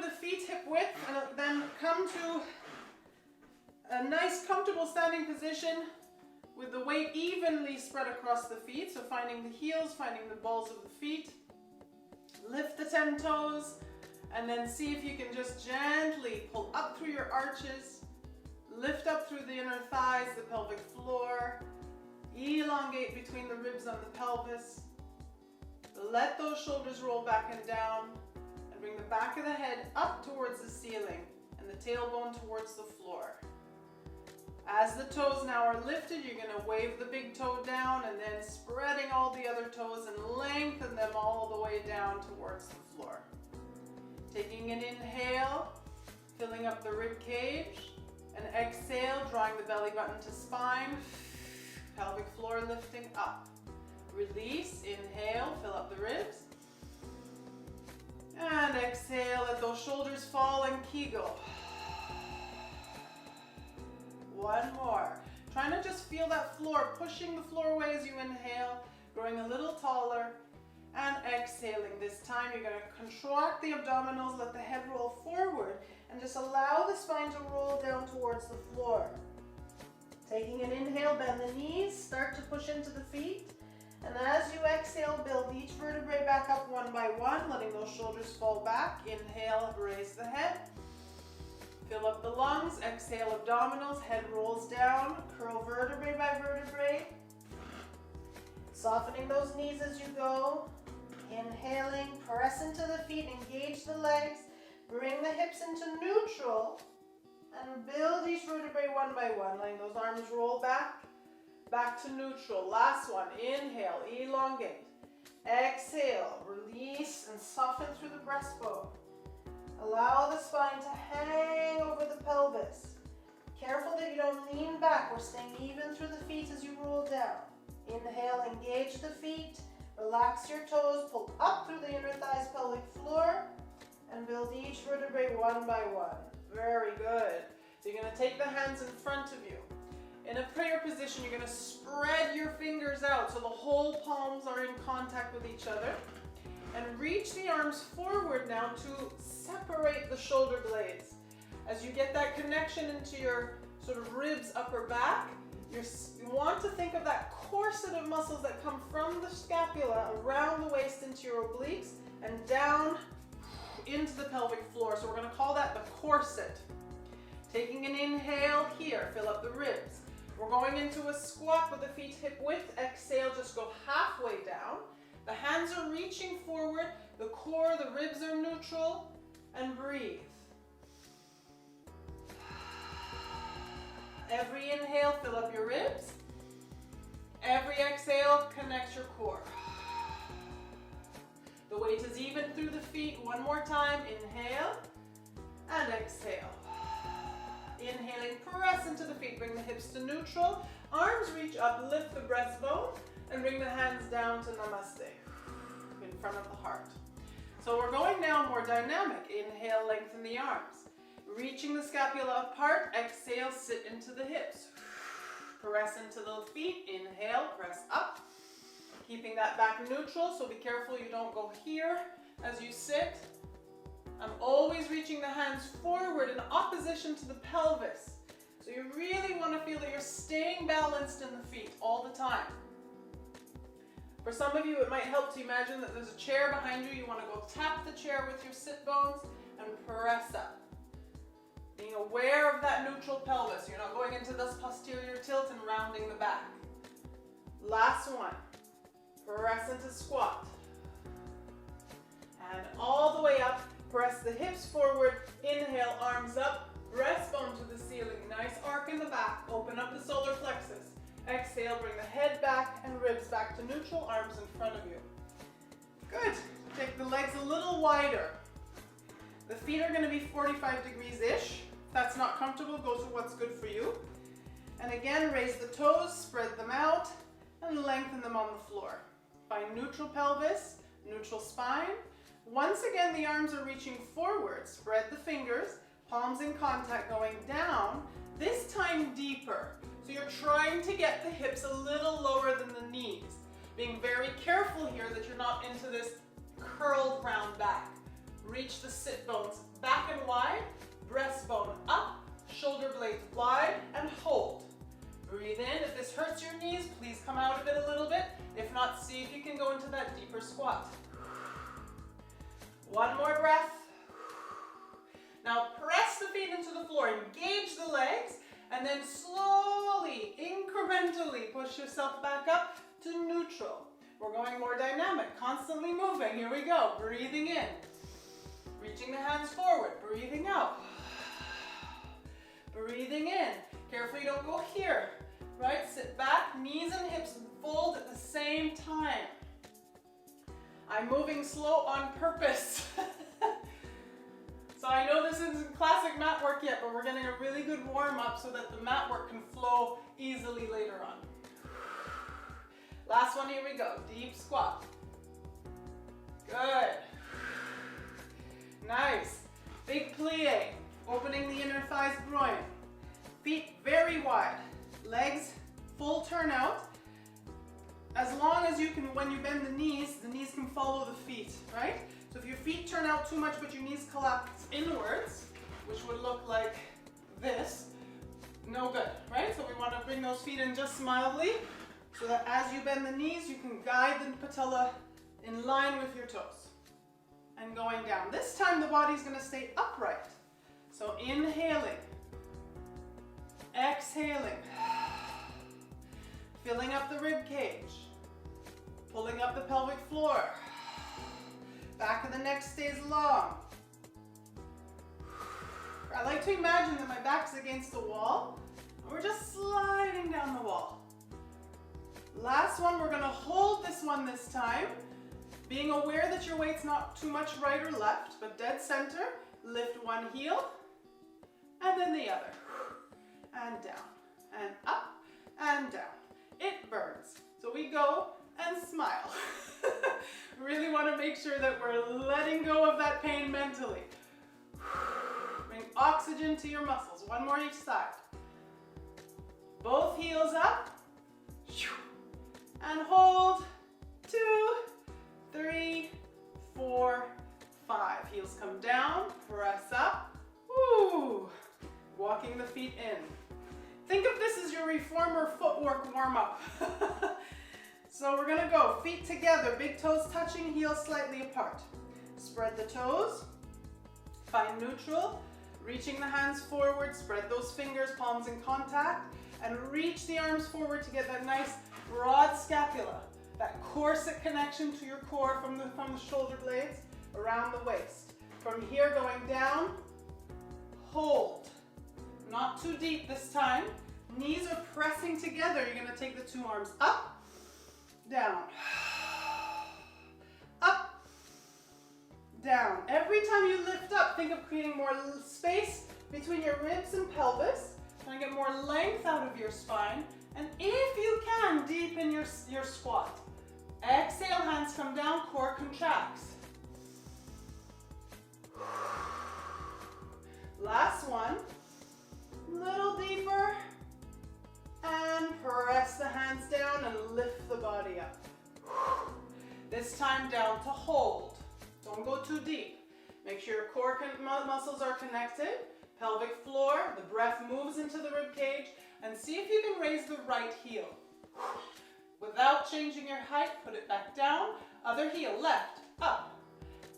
with the feet hip width, and then come to a nice comfortable standing position with the weight evenly spread across the feet. So finding the heels, finding the balls of the feet. Lift the 10 toes, and then see if you can just gently pull up through your arches, lift up through the inner thighs, the pelvic floor, elongate between the ribs and the pelvis. Let those shoulders roll back and down, and bring the back of the head up towards the ceiling and the tailbone towards the floor. As the toes now are lifted, you're going to wave the big toe down and then spreading all the other toes and lengthen them all the way down towards the floor. Taking an inhale, filling up the rib cage, and exhale, drawing the belly button to spine, pelvic floor lifting up. Release, inhale, fill up the ribs, and exhale, let those shoulders fall and kegel. One more. Trying to just feel that floor, pushing the floor away as you inhale, growing a little taller, and exhaling. This time you're going to contract the abdominals, let the head roll forward, and just allow the spine to roll down towards the floor. Taking an inhale, bend the knees, start to push into the feet, and as you exhale, build each vertebrae back up one by one, letting those shoulders fall back. Inhale, raise the head. Fill up the lungs, exhale abdominals, head rolls down, curl vertebrae by vertebrae. Softening those knees as you go. Inhaling, press into the feet, engage the legs, bring the hips into neutral, and build each vertebrae one by one, letting those arms roll back, back to neutral. Last one, inhale, elongate. Exhale, release and soften through the breastbone. Allow the spine to hang over the pelvis. Careful that you don't lean back. We're staying even through the feet as you roll down. Inhale, engage the feet. Relax your toes. Pull up through the inner thighs, pelvic floor. And build each vertebrae one by one. Very good. So you're going to take the hands in front of you. In a prayer position, you're going to spread your fingers out so the whole palms are in contact with each other. And reach the arms forward now to separate the shoulder blades. As you get that connection into your sort of ribs, upper back, you want to think of that corset of muscles that come from the scapula around the waist into your obliques and down into the pelvic floor. So we're going to call that the corset. Taking an inhale here, fill up the ribs. We're going into a squat with the feet hip width. Exhale, just go halfway down. The hands are reaching forward, the core, the ribs are neutral, and breathe. Every inhale, fill up your ribs. Every exhale, connect your core. The weight is even through the feet. One more time, inhale and exhale. Inhaling, press into the feet, bring the hips to neutral. Arms reach up, lift the breastbone. And bring the hands down to namaste, in front of the heart. So we're going now more dynamic. Inhale, lengthen the arms. Reaching the scapula apart, exhale, sit into the hips. Press into the feet, inhale, press up. Keeping that back neutral, so be careful you don't go here as you sit. I'm always reaching the hands forward in opposition to the pelvis. So you really want to feel that you're staying balanced in the feet all the time. For some of you, it might help to imagine that there's a chair behind you. You want to go tap the chair with your sit bones and press up. Being aware of that neutral pelvis. You're not going into this posterior tilt and rounding the back. Last one. Press into squat. And all the way up, press the hips forward. Inhale, arms up, breastbone to the ceiling. Nice arc in the back. Open up the solar plexus. Exhale, bring the head back and ribs back to neutral, arms in front of you. Good. Take the legs a little wider. The feet are going to be 45 degrees-ish. If that's not comfortable, go to what's good for you. And again, raise the toes, spread them out, and lengthen them on the floor. Find neutral pelvis, neutral spine. Once again, the arms are reaching forward. Spread the fingers, palms in contact, going down, this time deeper. So you're trying to get the hips a little lower than the knees. Being very careful here that you're not into this curled round back. Reach the sit bones back and wide, breastbone up, shoulder blades wide, and hold. Breathe in. If this hurts your knees, please come out of it a little bit. If not, see if you can go into that deeper squat. One more breath. Now press the feet into the floor, engage the legs, and then slowly, incrementally push yourself back up to neutral. We're going more dynamic, constantly moving. Here we go. Breathing in. Reaching the hands forward. Breathing out. Breathing in. Carefully don't go here. Right? Sit back, knees and hips fold at the same time. I'm moving slow on purpose. So I know this isn't classic mat work yet, but we're getting a really good warm up so that the mat work can flow easily later on. Last one, here we go. Deep squat. Good. Nice. Big plie. Opening the inner thighs, groin. Feet very wide. Legs full turnout. As long as you can, when you bend the knees can follow the feet, right? So if your feet turn out too much but your knees collapse inwards, which would look like this, no good, right? So we want to bring those feet in just mildly so that as you bend the knees, you can guide the patella in line with your toes. And going down. This time the body's going to stay upright. So inhaling, exhaling, filling up the rib cage, pulling up the pelvic floor. Back of the neck stays long. I like to imagine that my back's against the wall and we're just sliding down the wall. Last one, we're gonna hold this one this time, being aware that your weight's not too much right or left, but dead center. Lift one heel and then the other. And down and up and down. It burns. So we go and smile. Really want to make sure that we're letting go of that pain mentally. Bring oxygen to your muscles. One more each side. Both heels up. And hold. 2, 3, 4, 5. Heels come down. Press up. Woo. Walking the feet in. Think of this as your reformer footwork warm-up. So we're gonna go feet together, big toes touching, heels slightly apart. Spread the toes, find neutral, reaching the hands forward, spread those fingers, palms in contact, and reach the arms forward to get that nice broad scapula, that corset connection to your core from the shoulder blades around the waist. From here going down, hold. Not too deep this time. Knees are pressing together. You're gonna take the two arms up, down, up, down. Every time you lift up, think of creating more space between your ribs and pelvis. Trying to get more length out of your spine. And if you can, deepen your squat. Exhale, hands come down, core contracts. Last one. Little deeper. And press the hands down and lift the body up. This time down to hold. Don't go too deep. Make sure your core muscles are connected. Pelvic floor, the breath moves into the rib cage, and see if you can raise the right heel. Without changing your height, put it back down. Other heel, left, up,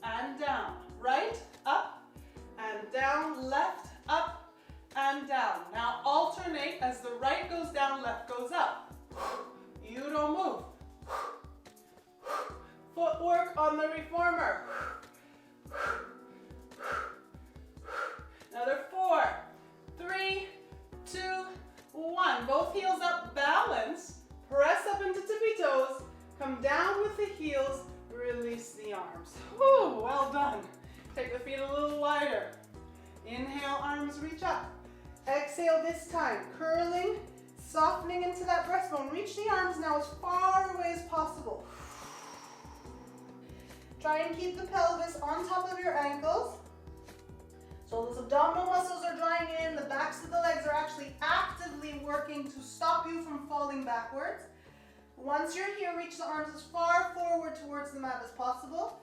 and down. Right, up, and down, left, up, and down. Now alternate as the right goes down, left goes up. You don't move. Footwork on the reformer. Another 4, 3, 2, 1. Both heels up, balance. Press up into tippy toes. Come down with the heels. Release the arms. Woo, well done. Take the feet a little wider. Inhale, arms reach up. Exhale this time, curling, softening into that breastbone. Reach the arms now as far away as possible. Try and keep the pelvis on top of your ankles. So those abdominal muscles are drawing in, the backs of the legs are actually actively working to stop you from falling backwards. Once you're here, reach the arms as far forward towards the mat as possible.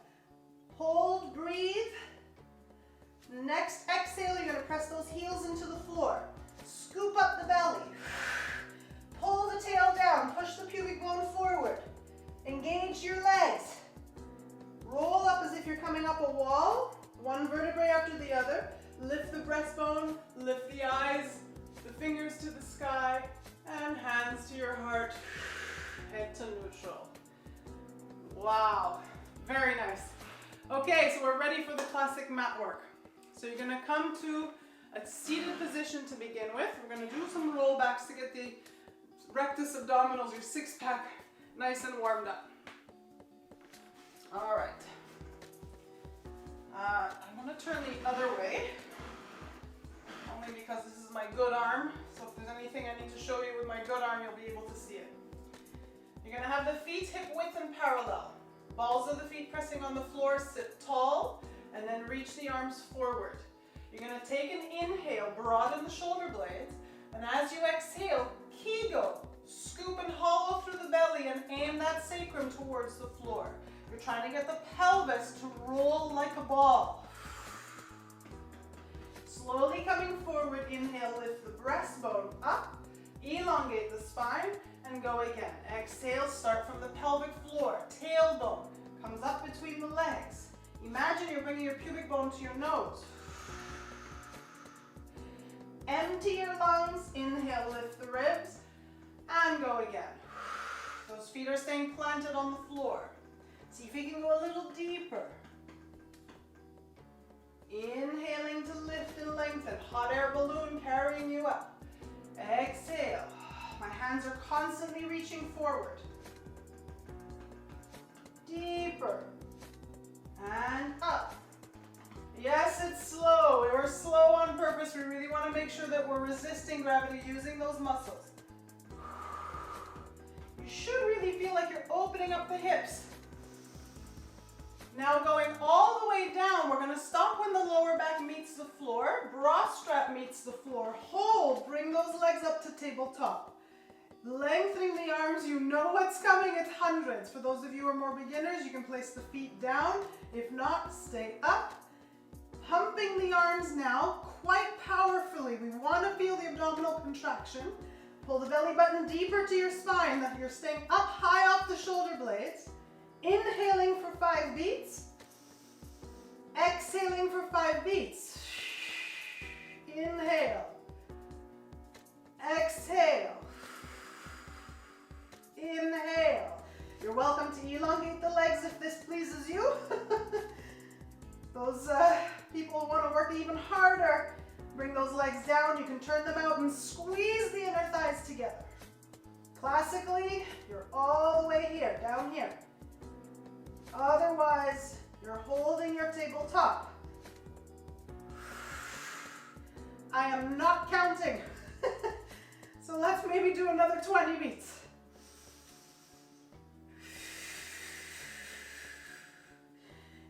Hold, breathe, Next exhale, you're going to press those heels into the floor. Scoop up the belly. Pull the tail down. Push the pubic bone forward. Engage your legs. Roll up as if you're coming up a wall. One vertebrae after the other. Lift the breastbone. Lift the eyes. The fingers to the sky. And hands to your heart. Head to neutral. Wow. Very nice. Okay, so we're ready for the classic mat work. So you're going to come to a seated position to begin with. We're going to do some rollbacks to get the rectus abdominals, your six-pack, nice and warmed up. All right. I'm going to turn the other way, only because this is my good arm. So if there's anything I need to show you with my good arm, you'll be able to see it. You're going to have the feet hip width and parallel. Balls of the feet pressing on the floor, sit tall, and then reach the arms forward. You're going to take an inhale, broaden the shoulder blades, and as you exhale, Kegel, scoop and hollow through the belly and aim that sacrum towards the floor. You're trying to get the pelvis to roll like a ball. Slowly coming forward, inhale, lift the breastbone up, elongate the spine, and go again. Exhale, start from the pelvic floor. Tailbone comes up between the legs. Imagine you're bringing your pubic bone to your nose. Empty your lungs. Inhale, lift the ribs, and go again. Those feet are staying planted on the floor. See if you can go a little deeper. Inhaling to lift and lengthen. Hot air balloon carrying you up. Exhale. My hands are constantly reaching forward. Deeper. And up. Yes, it's slow. We're slow on purpose. We really want to make sure that we're resisting gravity using those muscles. You should really feel like you're opening up the hips. Now going all the way down, we're going to stop when the lower back meets the floor. Bra strap meets the floor. Hold. Bring those legs up to tabletop. Lengthening the arms, you know what's coming, it's hundreds. For those of you who are more beginners, you can place the feet down. If not, stay up. Pumping the arms now quite powerfully. We want to feel the abdominal contraction. Pull the belly button deeper to your spine, that you're staying up high off the shoulder blades. Inhaling for 5 beats. Exhaling for 5 beats. Inhale. Exhale. Inhale. You're welcome to elongate the legs if this pleases you. Those people who want to work even harder, bring those legs down. You can turn them out and squeeze the inner thighs together. Classically, you're all the way here, down here. Otherwise, you're holding your tabletop. I am not counting. So let's maybe do another 20 beats.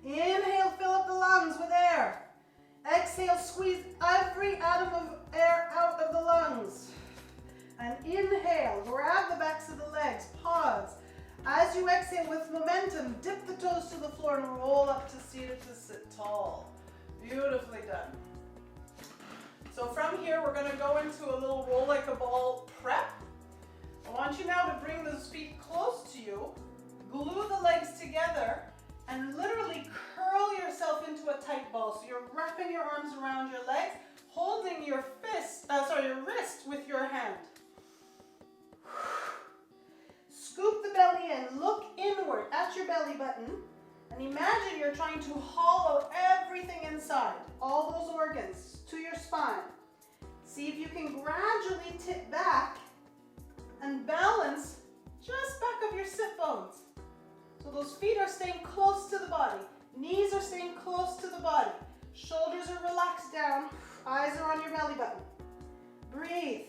Inhale, fill up the lungs with air. Exhale, squeeze every atom of air out of the lungs. And inhale, grab the backs of the legs, pause. As you exhale with momentum, dip the toes to the floor and roll up to seated to sit tall. Beautifully done. So from here, we're going to go into a little roll like a ball prep. I want you now to bring those feet close to you, glue the legs together, and literally curl yourself into a tight ball. So you're wrapping your arms around your legs, holding your your wrist with your hand. Scoop the belly in, look inward at your belly button, and imagine you're trying to hollow everything inside, all those organs to your spine. See if you can gradually tip back and balance just back of your sit bones. So those feet are staying close to the body, knees are staying close to the body, shoulders are relaxed down, eyes are on your belly button. Breathe.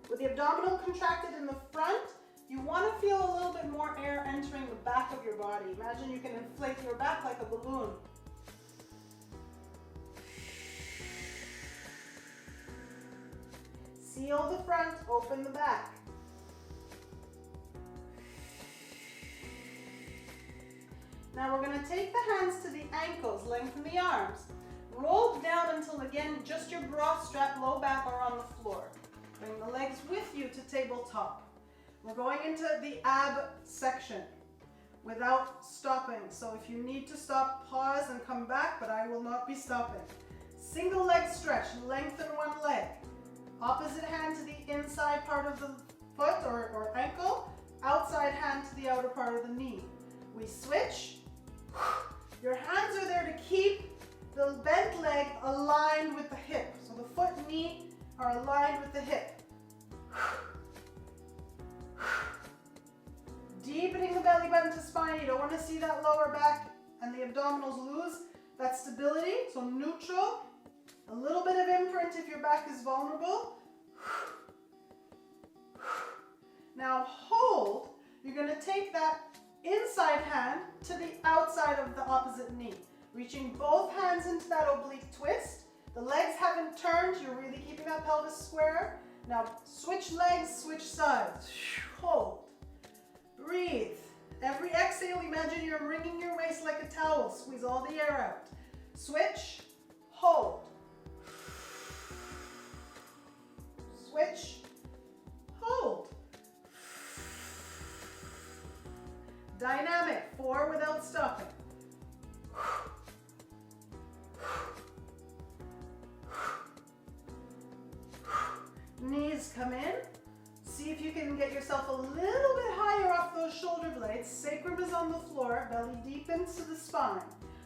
With the abdominal contracted in the front, you want to feel a little bit more air entering the back of your body. Imagine you can inflate your back like a balloon. Seal the front, open the back. Now we're going to take the hands to the ankles, lengthen the arms. Roll until again, just your bra strap, low back are on the floor. Bring the legs with you to tabletop. We're going into the ab section without stopping. So if you need to stop, pause and come back, but I will not be stopping. Single leg stretch, lengthen one leg. Opposite hand to the inside part of the foot or ankle, outside hand to the outer part of the knee. We switch. Your hands are there to keep the bent leg aligned with the hip. So the foot and knee are aligned with the hip. Deepening the belly button to spine. You don't want to see that lower back and the abdominals lose that stability. So neutral. A little bit of imprint if your back is vulnerable. Now hold. You're going to take that inside hand to the outside of the opposite knee. Reaching both hands into that oblique twist. The legs haven't turned. You're really keeping that pelvis square. Now switch legs, switch sides. Hold. Breathe. Every exhale, imagine you're wringing your waist like a towel. Squeeze all the air out. Switch. Hold. Switch. Hold. Dynamic. 4 without stopping. Knees come in. See if you can get yourself a little bit higher off those shoulder blades. Sacrum is on the floor. Belly deepens to the spine.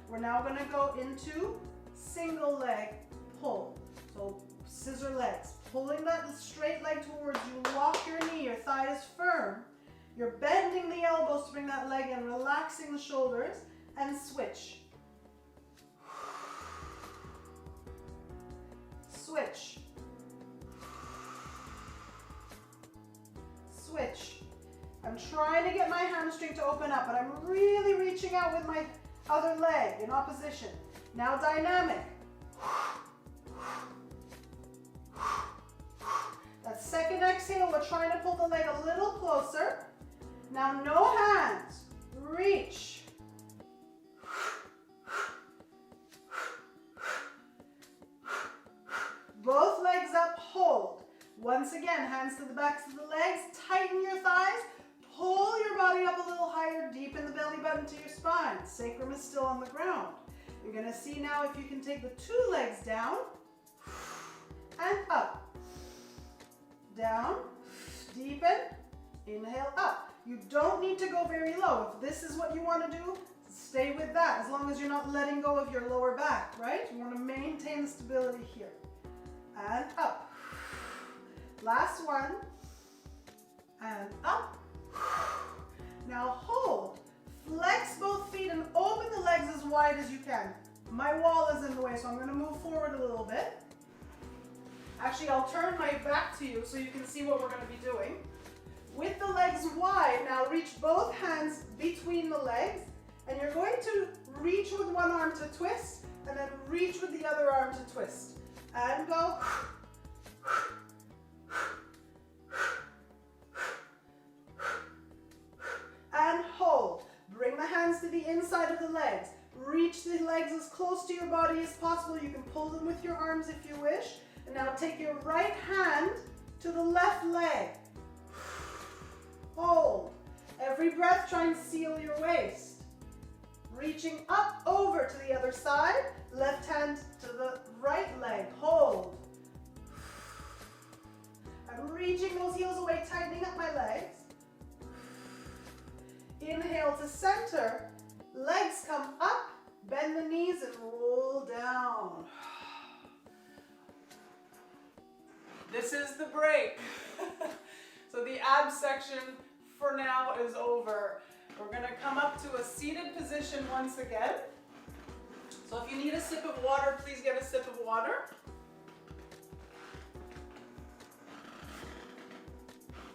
We're now going to go into single leg pull. So scissor legs. Pulling that straight leg towards you. Lock your knee. Your thigh is firm. You're bending the elbows to bring that leg in. Relaxing the shoulders. And switch. Switch. Switch. I'm trying to get my hamstring to open up, but I'm really reaching out with my other leg in opposition. Now dynamic. That second exhale, we're trying to pull the leg a little closer. Now no hands. Reach. Both legs up, hold. Once again, hands to the backs of the legs, tighten your thighs, pull your body up a little higher, deepen the belly button to your spine. Sacrum is still on the ground. You're going to see now if you can take the 2 legs down and up. Down, deepen, inhale up. You don't need to go very low. If this is what you want to do, stay with that as long as you're not letting go of your lower back, right? You want to maintain the stability here. And up. Last one, and up. Now hold, flex both feet and open the legs as wide as you can. My wall is in the way, so I'm going to move forward a little bit. Actually, I'll turn my back to you so you can see what we're going to be doing. With the legs wide, now reach both hands between the legs, and you're going to reach with one arm to twist, and then reach with the other arm to twist. And go. And hold. Bring the hands to the inside of the legs. Reach the legs as close to your body as possible. You can pull them with your arms if you wish. And now take your right hand to the left leg. Hold. Every breath, try and seal your waist. Reaching up over to the other side. Left hand to the right leg. Hold. I'm reaching those heels away, tightening up my legs. Inhale to center. Legs come up. Bend the knees and roll down. This is the break. So the abs section for now is over. We're going to come up to a seated position once again. So if you need a sip of water, please get a sip of water.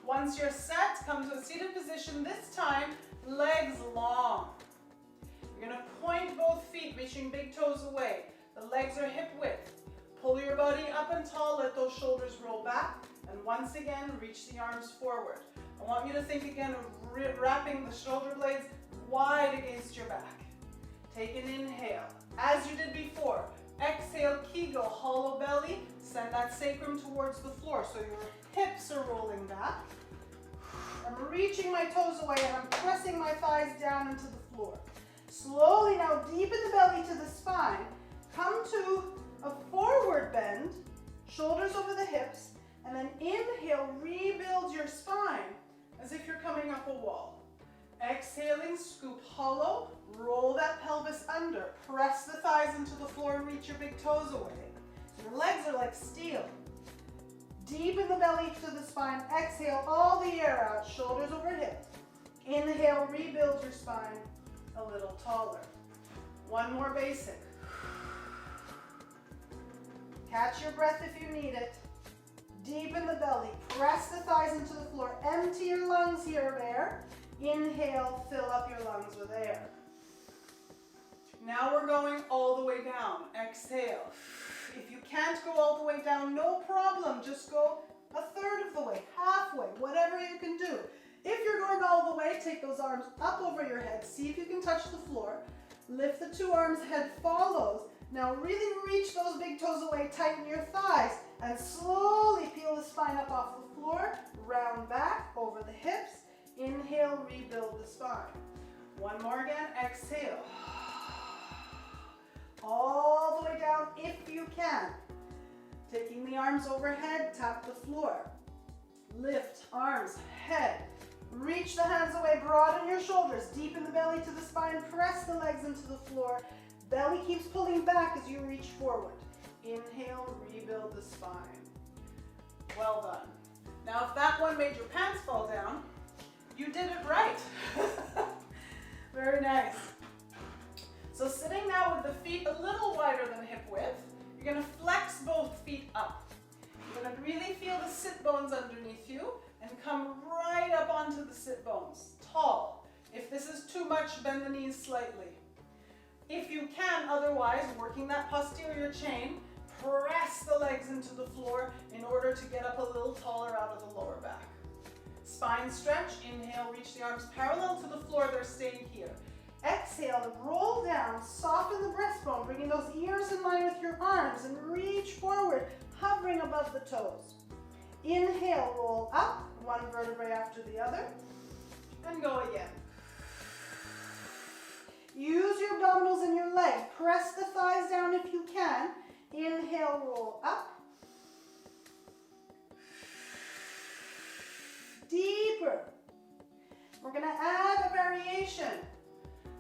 Once you're set, come to a seated position. This time, legs long. You're going to point both feet, reaching big toes away. The legs are hip width. Pull your body up and tall, let those shoulders roll back. And once again, reach the arms forward. I want you to think again of wrapping the shoulder blades wide against your back. Take an inhale. As you did before, exhale, Kegel. go hollow belly. Send that sacrum towards the floor. So your hips are rolling back. I'm reaching my toes away and I'm pressing my thighs down into the floor. Slowly now deepen the belly to the spine. Come to a forward bend, shoulders over the hips, and then inhale, rebuild your spine as if you're coming up a wall. Exhaling, scoop hollow, roll that pelvis under, press the thighs into the floor and reach your big toes away. Your legs are like steel. Deepen the belly to the spine, exhale all the air out, shoulders over hips. Inhale, rebuild your spine a little taller. One more basic. Catch your breath if you need it. Deepen the belly, press the thighs into the floor, empty your lungs here of air. Inhale, fill up your lungs with air. Now we're going all the way down. Exhale. If you can't go all the way down, no problem. Just go a third of the way, halfway, whatever you can do. If you're going all the way, take those arms up over your head. See if you can touch the floor. Lift the two arms, head follows. Now really reach those big toes away, tighten your thighs, and slowly peel the spine up off the floor. Round back, over the hips. Inhale, rebuild the spine. One more again, exhale. All the way down if you can. Taking the arms overhead, tap the floor. Lift, arms, head. Reach the hands away, broaden your shoulders. Deepen the belly to the spine, press the legs into the floor. Belly keeps pulling back as you reach forward. Inhale, rebuild the spine. Well done. Now if that one made your pants fall down, you did it right. Very nice. So sitting now with the feet a little wider than hip width, you're going to flex both feet up. You're going to really feel the sit bones underneath you and come right up onto the sit bones, tall. If this is too much, bend the knees slightly. If you can, otherwise, working that posterior chain, press the legs into the floor in order to get up a little taller out of the lower back. Spine stretch, inhale, reach the arms parallel to the floor, they're staying here. Exhale, roll down, soften the breastbone, bringing those ears in line with your arms and reach forward, hovering above the toes. Inhale, roll up, one vertebrae after the other, and go again. Use your abdominals and your leg. Press the thighs down if you can. Inhale, roll up. Deeper. We're going to add a variation.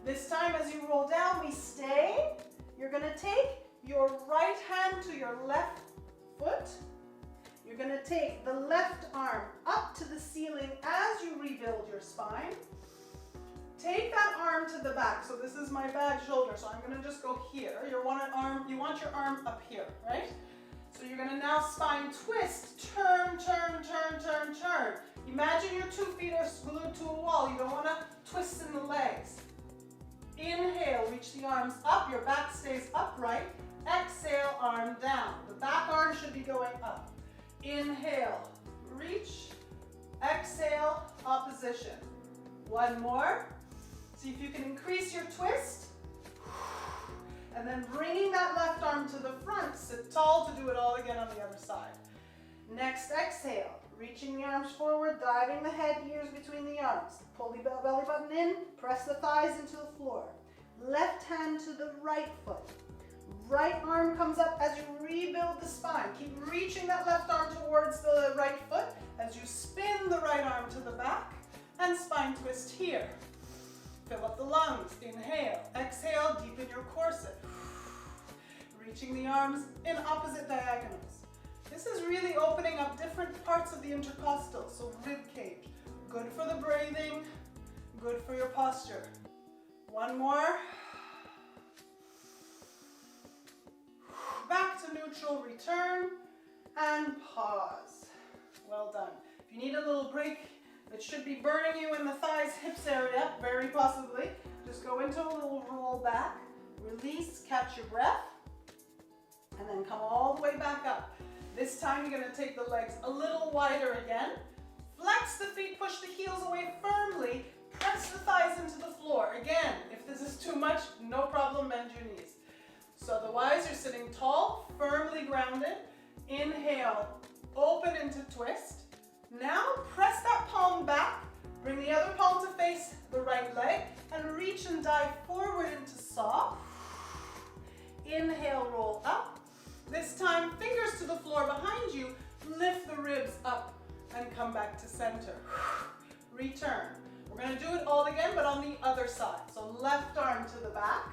This time as you roll down, we stay. You're going to take your right hand to your left foot. You're going to take the left arm up to the ceiling as you rebuild your spine. Take that arm to the back. So this is my bad shoulder, so I'm going to just go here. You want your arm up here, right? So you're going to now spine twist, turn, turn, turn, turn, turn. Imagine your 2 feet are glued to a wall. You don't want to twist in the legs. Inhale, reach the arms up. Your back stays upright. Exhale, arm down. The back arm should be going up. Inhale, reach. Exhale, opposition. One more. See if you can increase your twist. And then bringing that left arm to the front, sit tall to do it all again on the other side. Next, exhale. Reaching the arms forward, diving the head, ears between the arms. Pull the belly button in, press the thighs into the floor. Left hand to the right foot. Right arm comes up as you rebuild the spine. Keep reaching that left arm towards the right foot as you spin the right arm to the back and spine twist here. Fill up the lungs. Inhale. Exhale, deepen your corset. Reaching the arms in opposite diagonals. This is really opening up different parts of the intercostal, so rib cage. Good for the breathing, good for your posture. One more. Back to neutral, return, and pause. Well done. If you need a little break, it should be burning you in the thighs, hips area, very possibly. Just go into a little roll back, release, catch your breath, and then come all the way back up. This time you're going to take the legs a little wider again. Flex the feet, push the heels away firmly, press the thighs into the floor. Again, if this is too much, no problem, bend your knees. So otherwise, you're sitting tall, firmly grounded. Inhale, open into twist. Now press that palm back. Bring the other palm to face the right leg and reach and dive forward into saw. Inhale, roll up. This time, fingers to the floor behind you. Lift the ribs up and come back to center. Return. We're going to do it all again, but on the other side. So left arm to the back.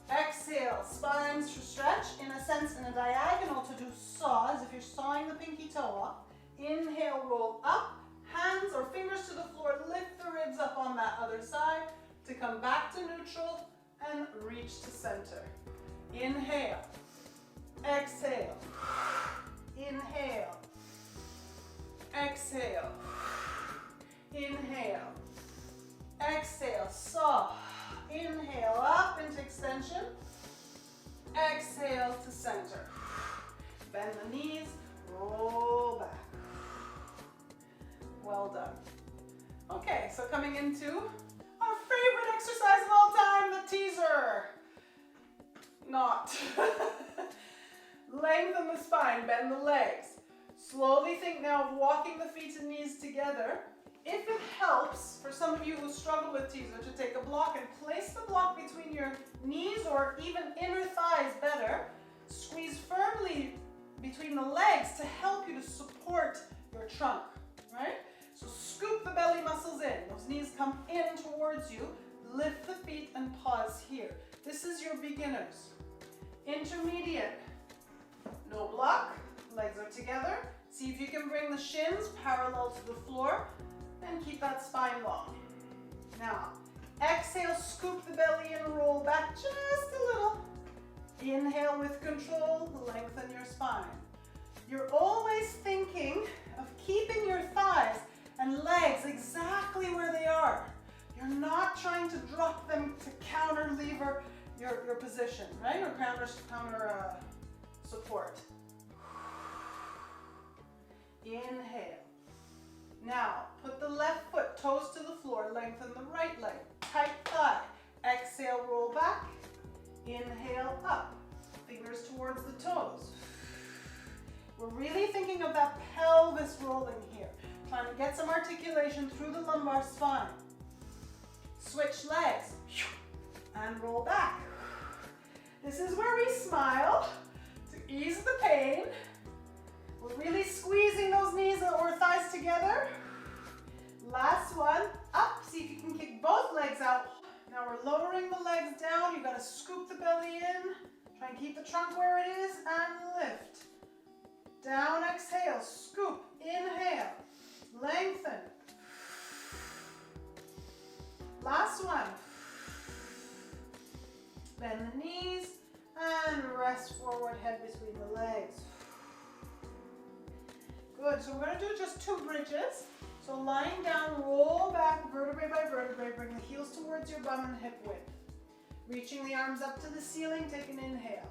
Exhale, spines to stretch. In a sense, in a diagonal to do saw, as if you're sawing the pinky toe off. Inhale, roll up. Hands or fingers to the floor. Lift the ribs up on that other side to come back to neutral and reach to center. Inhale. Exhale. Inhale. Exhale. Inhale. Exhale. Saw. Inhale up into extension. Exhale to center. Bend the knees. Roll back. Well done. Okay, so coming into our favorite exercise of all time, the teaser. Not. Lengthen the spine, bend the legs. Slowly think now of walking the feet and knees together. If it helps, for some of you who struggle with teaser, to take a block and place the block between your knees or even inner thighs better. Squeeze firmly between the legs to help you to support your trunk, right? So scoop the belly muscles in. Those knees come in towards you. Lift the feet and pause here. This is your beginners. Intermediate. No block. Legs are together. See if you can bring the shins parallel to the floor and keep that spine long. Now, exhale, scoop the belly and roll back just a little. Inhale with control, lengthen your spine. You're always thinking of keeping your thighs and legs exactly where they are. You're not trying to drop them to counter lever your position, right? Or counter support. Inhale. Now, put the left foot, toes to the floor, lengthen the right leg, tight thigh. Exhale, roll back. Inhale, up. Fingers towards the toes. We're really thinking of that pelvis rolling here. Trying to get some articulation through the lumbar spine. Switch legs and roll back. This is where we smile to ease the pain. We're really squeezing those knees or thighs together. Last one, up. See if you can kick both legs out. Now we're lowering the legs down. You've got to scoop the belly in. Try and keep the trunk where it is and lift. Down, exhale, scoop, inhale, lengthen. Last one. Bend the knees and rest forward, head between the legs. Good, so we're going to do just 2 bridges. So lying down, roll back vertebrae by vertebrae, bring the heels towards your bum and hip width. Reaching the arms up to the ceiling, take an inhale.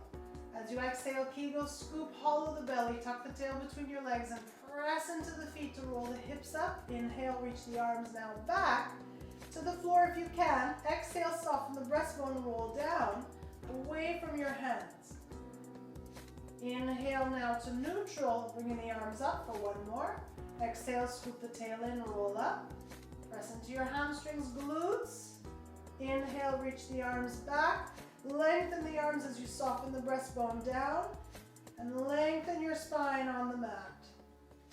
As you exhale, Kegel, scoop, hollow the belly, tuck the tail between your legs and press into the feet to roll the hips up. Inhale, reach the arms now back to the floor if you can. Exhale, soften the breastbone, roll down, away from your hands. Inhale now to neutral, bringing the arms up for one more. Exhale, scoop the tail in, roll up. Press into your hamstrings, glutes. Inhale, reach the arms back. Lengthen the arms as you soften the breastbone down. And lengthen your spine on the mat.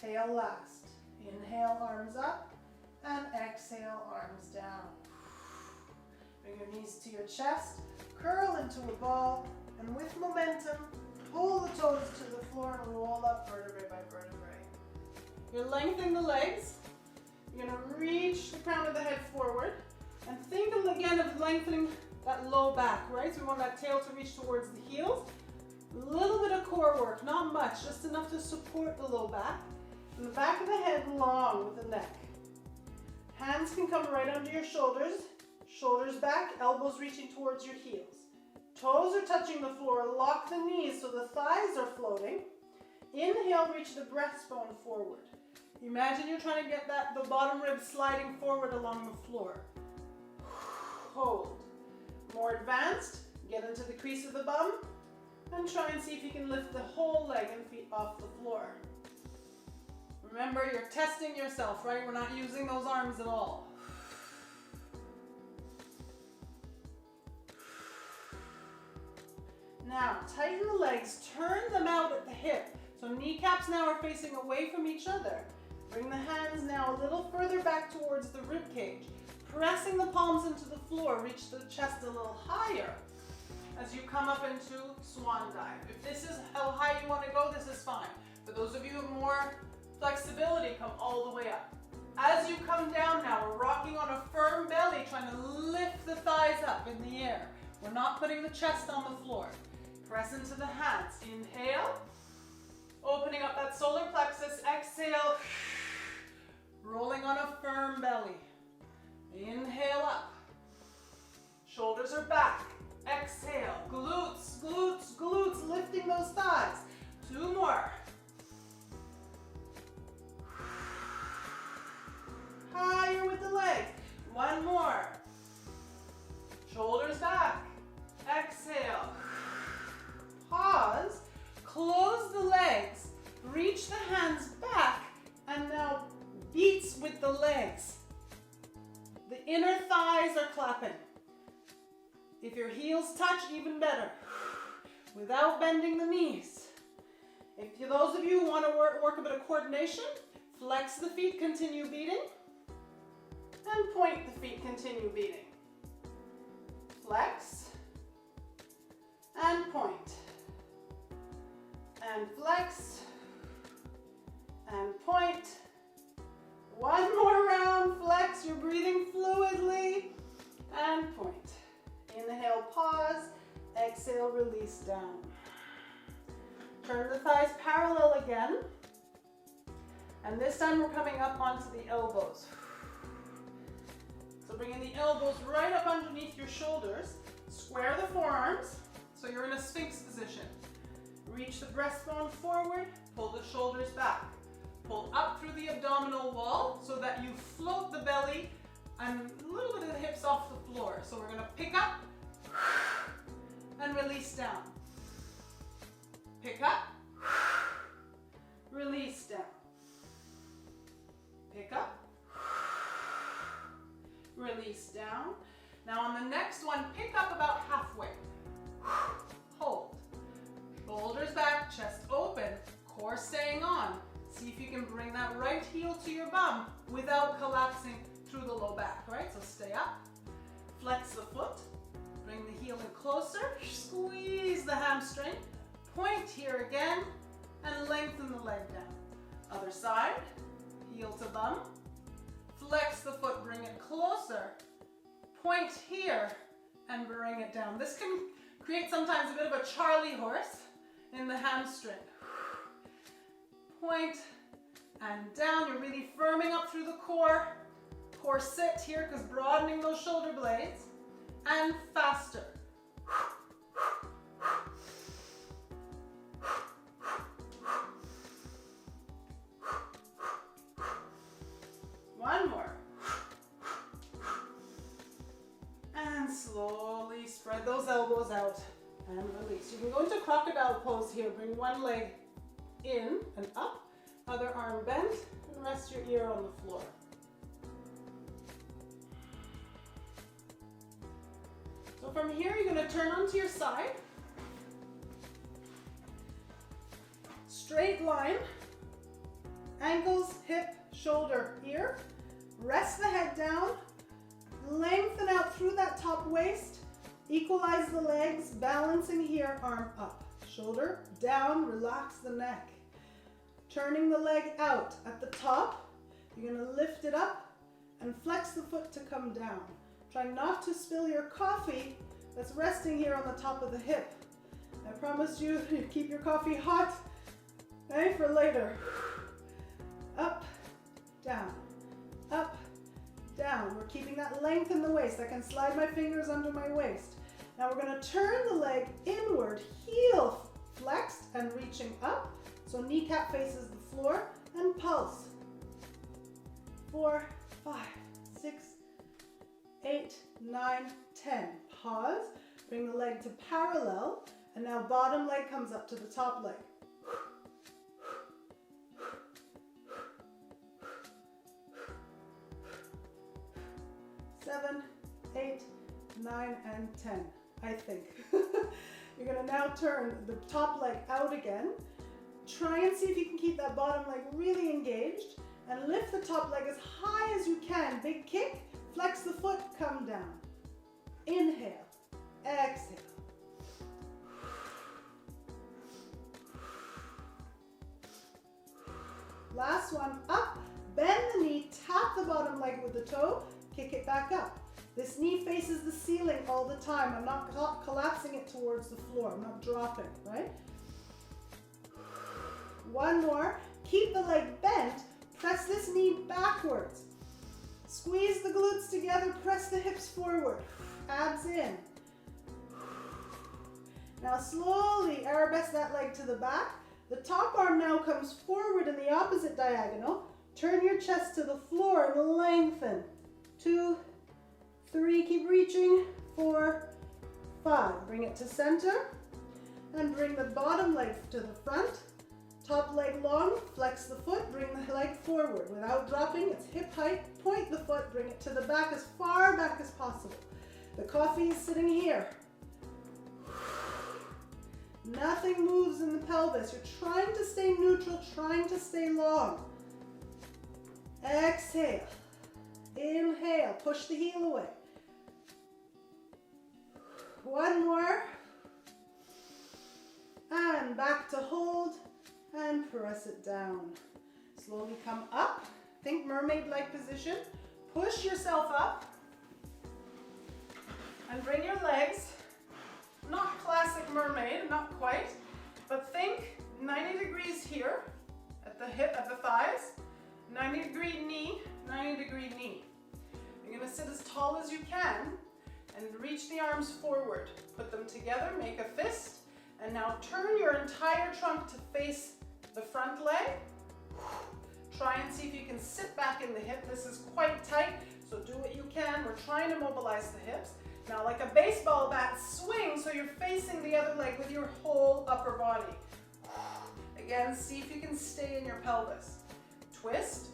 Tail last. Inhale, arms up. And exhale, arms down. Bring your knees to your chest. Curl into a ball. And with momentum, pull the toes to the floor and roll up vertebrae by vertebrae. You're lengthening the legs. You're going to reach the crown of the head forward. And think again of lengthening that low back, right? So we want that tail to reach towards the heels. A little bit of core work, not much, just enough to support the low back. And the back of the head long with the neck. Hands can come right under your shoulders. Shoulders back, elbows reaching towards your heels. Toes are touching the floor. Lock the knees so the thighs are floating. Inhale, reach the breastbone forward. Imagine you're trying to get the bottom rib sliding forward along the floor. Hold. More advanced, get into the crease of the bum And try and see if you can lift the whole leg and feet off the floor. Remember, you're testing yourself, right? We're not using those arms at all. Now, tighten the legs, turn them out at the hip. So kneecaps now are facing away from each other. Bring the hands now a little further back towards the rib cage. Pressing the palms into the floor, reach the chest a little higher as you come up into swan dive. If this is how high you want to go, this is fine. For those of you with more flexibility, come all the way up. As you come down now, we're rocking on a firm belly, trying to lift the thighs up in the air. We're not putting the chest on the floor. Press into the hands. Inhale, opening up that solar plexus. Exhale, rolling on a firm belly. Inhale up. Shoulders are back. Exhale, glutes, glutes, glutes, lifting those thighs. 2 more. Higher with the legs. 1 more. Shoulders back. Exhale. Pause. Close the legs. Reach the hands back. And now beats with the legs. The inner thighs are clapping. If your heels touch, even better. Without bending the knees. If those of you who want to work a bit of coordination, flex the feet, continue beating. And point the feet, continue beating. Flex. And point. And flex. And point. 1 more round, flex, you're breathing fluidly. And point. Inhale, pause. Exhale, release down. Turn the thighs parallel again. And this time we're coming up onto the elbows. So bringing the elbows right up underneath your shoulders. Square the forearms, so you're in a sphinx position. Reach the breastbone forward, pull the shoulders back. Pull up through the abdominal wall so that you float the belly and a little bit of the hips off the floor. So we're gonna pick up and release down. Pick up, release down. Pick up, release down. Now on the next one, pick up about halfway. Hold. Shoulders back, chest open, core staying on. See if you can bring that right heel to your bum without collapsing through the low back, right? So stay up, flex the foot, bring the heel in closer, squeeze the hamstring, point here again, and lengthen the leg down. Other side, heel to bum, flex the foot, bring it closer, point here, and bring it down. This can create sometimes a bit of a Charlie horse in the hamstring. Point and down. You're really firming up through the core. Core sit here because broadening those shoulder blades. And faster. One more. And slowly spread those elbows out and release. You can go into crocodile pose here. Bring one leg in and up, other arm bent, and rest your ear on the floor. So from here, you're going to turn onto your side. Straight line, ankles, hip, shoulder, ear. Rest the head down, lengthen out through that top waist, equalize the legs, balancing here, arm up. Shoulder down, relax the neck. Turning the leg out at the top, you're going to lift it up and flex the foot to come down. Try not to spill your coffee that's resting here on the top of the hip. I promise you keep your coffee hot, okay, for later. Up, down, up, down. We're keeping that length in the waist. I can slide my fingers under my waist. Now we're going to turn the leg inward, heel flexed and reaching up. So kneecap faces the floor and pulse. 4, 5, 6, 8, 9, 10. Pause. Bring the leg to parallel And now bottom leg comes up to the top leg. 7, 8, 9, and 10, I think. You're gonna now turn the top leg out again. Try and see if you can keep that bottom leg really engaged and lift the top leg as high as you can. Big kick, flex the foot, come down. Inhale, exhale. Last one, up, bend the knee, tap the bottom leg with the toe, kick it back up. This knee faces the ceiling all the time. I'm not collapsing it towards the floor. I'm not dropping, right? One more. Keep the leg bent. Press this knee backwards. Squeeze the glutes together. Press the hips forward. Abs in. Now slowly arabesque that leg to the back. The top arm now comes forward in the opposite diagonal. Turn your chest to the floor and lengthen. 2, 3, keep reaching. 4, 5. Bring it to center. And bring the bottom leg to the front. Top leg long, flex the foot, bring the leg forward. Without dropping, it's hip height. Point the foot, bring it to the back as far back as possible. The coffee is sitting here. Nothing moves in the pelvis. You're trying to stay neutral, trying to stay long. Exhale. Inhale. Push the heel away. One more. And back to hold. And press it down. Slowly come up. Think mermaid-like position. Push yourself up. And bring your legs, not classic mermaid, not quite, but think 90 degrees here at the hip, at the thighs, 90-degree knee, 90-degree knee. You're gonna sit as tall as you can and reach the arms forward. Put them together, make a fist, and now turn your entire trunk to face the front leg. Try and see if you can sit back in the hip. This is quite tight, so do what you can. We're trying to mobilize the hips. Now, like a baseball bat, swing so you're facing the other leg with your whole upper body. Again, see if you can stay in your pelvis. Twist,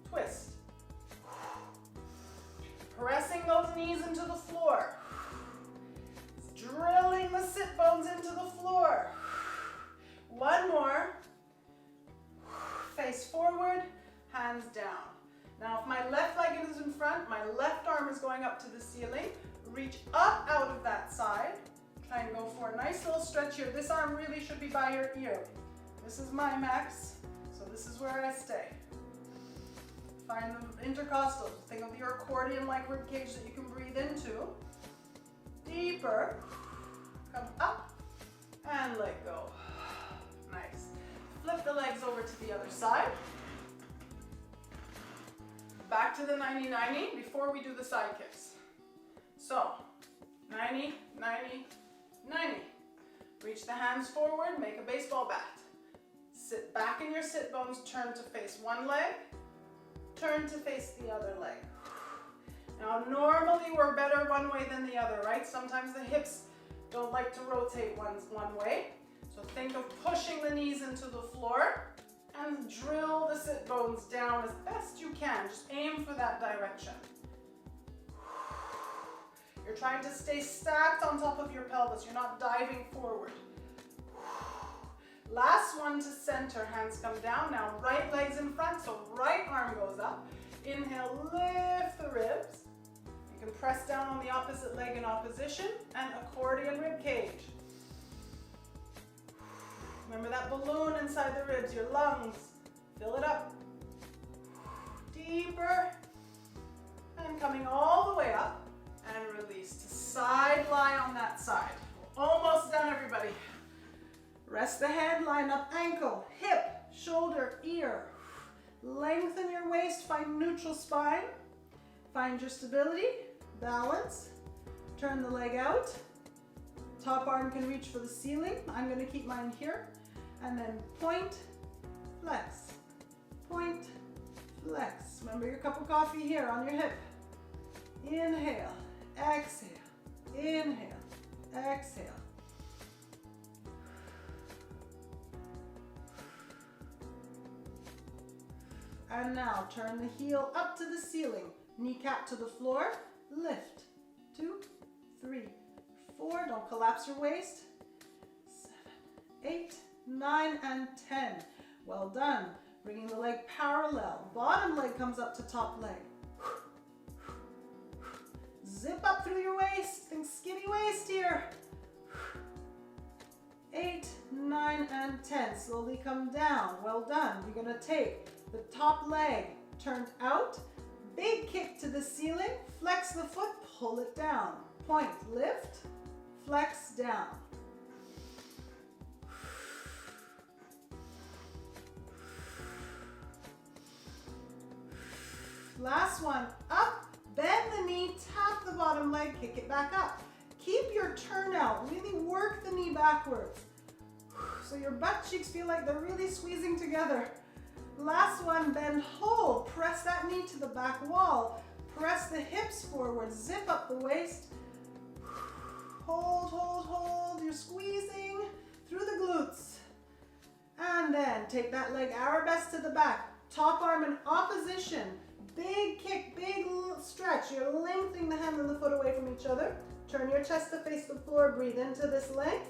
twist. Pressing those knees into the floor. Drilling the sit bones into the floor. One more. Face forward, hands down. Now, if my left leg is in front, my left arm is going up to the ceiling. Reach up out of that side. Try and go for a nice little stretch here. This arm really should be by your ear. This is my max, so this is where I stay. Find the intercostals. Think of your accordion-like rib cage that you can breathe into. Deeper. Come up and let go. Nice. Flip the legs over to the other side. Back to the 90-90 before we do the side kicks. So, 90, 90, 90. Reach the hands forward, make a baseball bat. Sit back in your sit bones, turn to face one leg, turn to face the other leg. Now, normally we're better one way than the other, right? Sometimes the hips don't like to rotate one way. So think of pushing the knees into the floor and drill the sit bones down as best you can. Just aim for that direction. You're trying to stay stacked on top of your pelvis. You're not diving forward. Last one to center. Hands come down. Now right leg's in front, so right arm goes up. Inhale, lift the ribs. You can press down on the opposite leg in opposition and accordion rib cage. Remember that balloon inside the ribs, your lungs. Fill it up. Deeper. And coming all the way up. And release to side lie on that side. We're almost done, everybody. Rest the head, line up ankle, hip, shoulder, ear. Lengthen your waist, find neutral spine. Find your stability, balance. Turn the leg out. Top arm can reach for the ceiling. I'm going to keep mine here. And then point, flex, point, flex. Remember your cup of coffee here on your hip. Inhale, exhale, inhale, exhale. And now turn the heel up to the ceiling. Kneecap to the floor. Lift. 2, 3, 4. Don't collapse your waist. 7, 8, 9, and 10. Well done. Bringing the leg parallel. Bottom leg comes up to top leg. Zip up through your waist. Think skinny waist here. 8, 9, and 10. Slowly come down. Well done. You're going to take the top leg turned out. Big kick to the ceiling. Flex the foot. Pull it down. Point. Lift. Flex down. Last one. Up. Bend the knee. Tap the bottom leg. Kick it back up. Keep your turn out. Really work the knee backwards. So your butt cheeks feel like they're really squeezing together. Last one, bend, hold. Press that knee to the back wall. Press the hips forward. Zip up the waist. Hold, hold, hold. You're squeezing through the glutes. And then take that leg arabesque to the back. Top arm in opposition. Big kick, big stretch. You're lengthening the hand and the foot away from each other. Turn your chest to face the floor. Breathe into this length.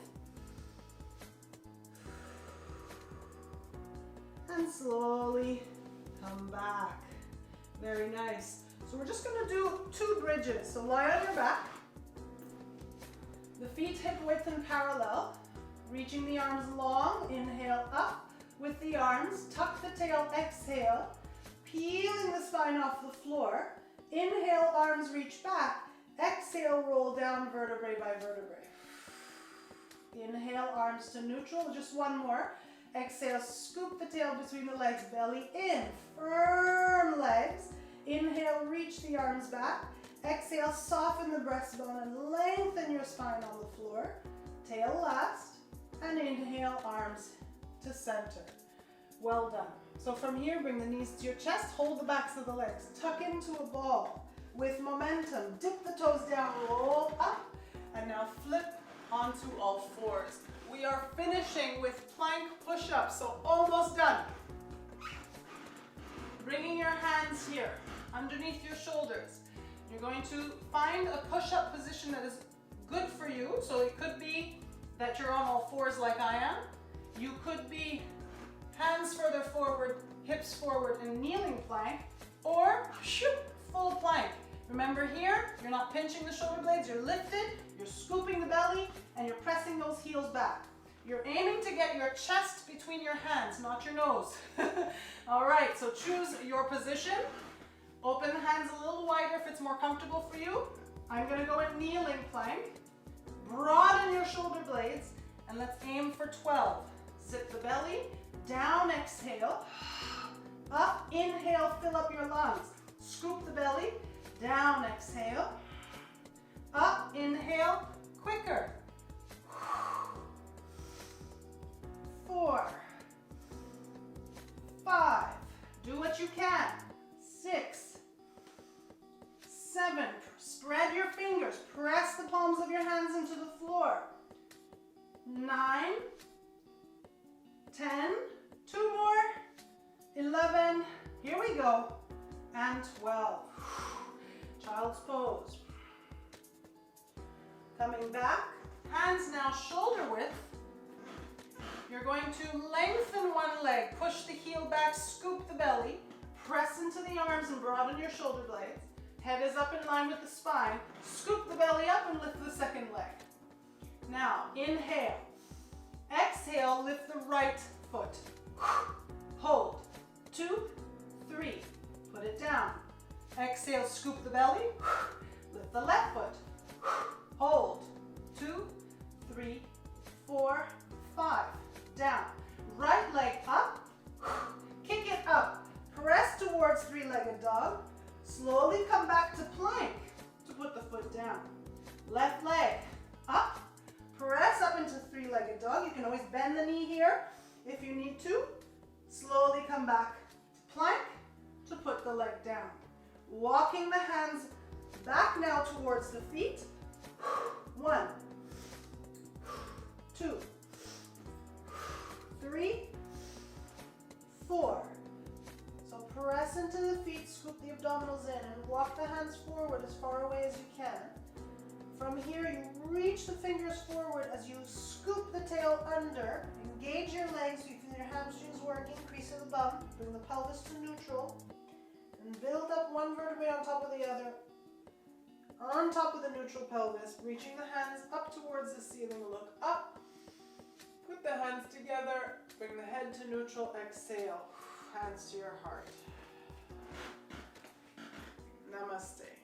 And slowly come back. Very nice. So we're just going to do 2 bridges. So lie on your back. The feet hip width and parallel. Reaching the arms long. Inhale up with the arms. Tuck the tail. Exhale. Peeling the spine off the floor. Inhale, arms reach back. Exhale, roll down vertebrae by vertebrae. Inhale, arms to neutral. Just one more. Exhale, scoop the tail between the legs, belly in. Firm legs. Inhale, reach the arms back. Exhale, soften the breastbone and lengthen your spine on the floor. Tail last. And inhale, arms to center. Well done. So from here, bring the knees to your chest, hold the backs of the legs, tuck into a ball with momentum, dip the toes down, roll up, and now flip onto all fours. We are finishing with plank push-ups, so almost done. Bringing your hands here, underneath your shoulders. You're going to find a push-up position that is good for you, so it could be that you're on all fours like I am. You could be hands further forward, hips forward in kneeling plank, or full plank. Remember here, you're not pinching the shoulder blades, you're lifted, you're scooping the belly, and you're pressing those heels back. You're aiming to get your chest between your hands, not your nose. All right, so choose your position. Open the hands a little wider if it's more comfortable for you. I'm gonna go in kneeling plank. Broaden your shoulder blades, and let's aim for 12. Zip the belly. Down, exhale. Up, inhale, fill up your lungs. Scoop the belly. Down, exhale. Up, inhale, quicker. 4, 5, do what you can. 6, 7, spread your fingers. Press the palms of your hands into the floor. 9, 10, 2 more, 11, here we go, and 12. Child's pose. Coming back, hands now shoulder width. You're going to lengthen one leg, push the heel back, scoop the belly, press into the arms and broaden your shoulder blades. Head is up in line with the spine. Scoop the belly up and lift the second leg. Now, inhale. Exhale, lift the right foot. Hold. 2, 3. Put it down. Exhale, scoop the belly. Lift the left foot. Hold. 2, 3, 4, 5. Down. Right leg up. Kick it up. Press towards three-legged dog. Slowly come back to plank to put the foot down. Left leg up. Press up into three-legged dog. You can always bend the knee here if you need to. Slowly come back to plank to put the leg down. Walking the hands back now towards the feet. 1, 2, 3, 4. So press scoop the abdominals in and walk the hands forward as far away as you can. From here, you reach the fingers forward as you scoop the tail under. Engage your legs so you feel your hamstrings working. Crease of the bum. Bring the pelvis to neutral. And build up one vertebrae on top of the other. On top of the neutral pelvis. Reaching the hands up towards the ceiling. Look up. Put the hands together. Bring the head to neutral. Exhale. Hands to your heart. Namaste.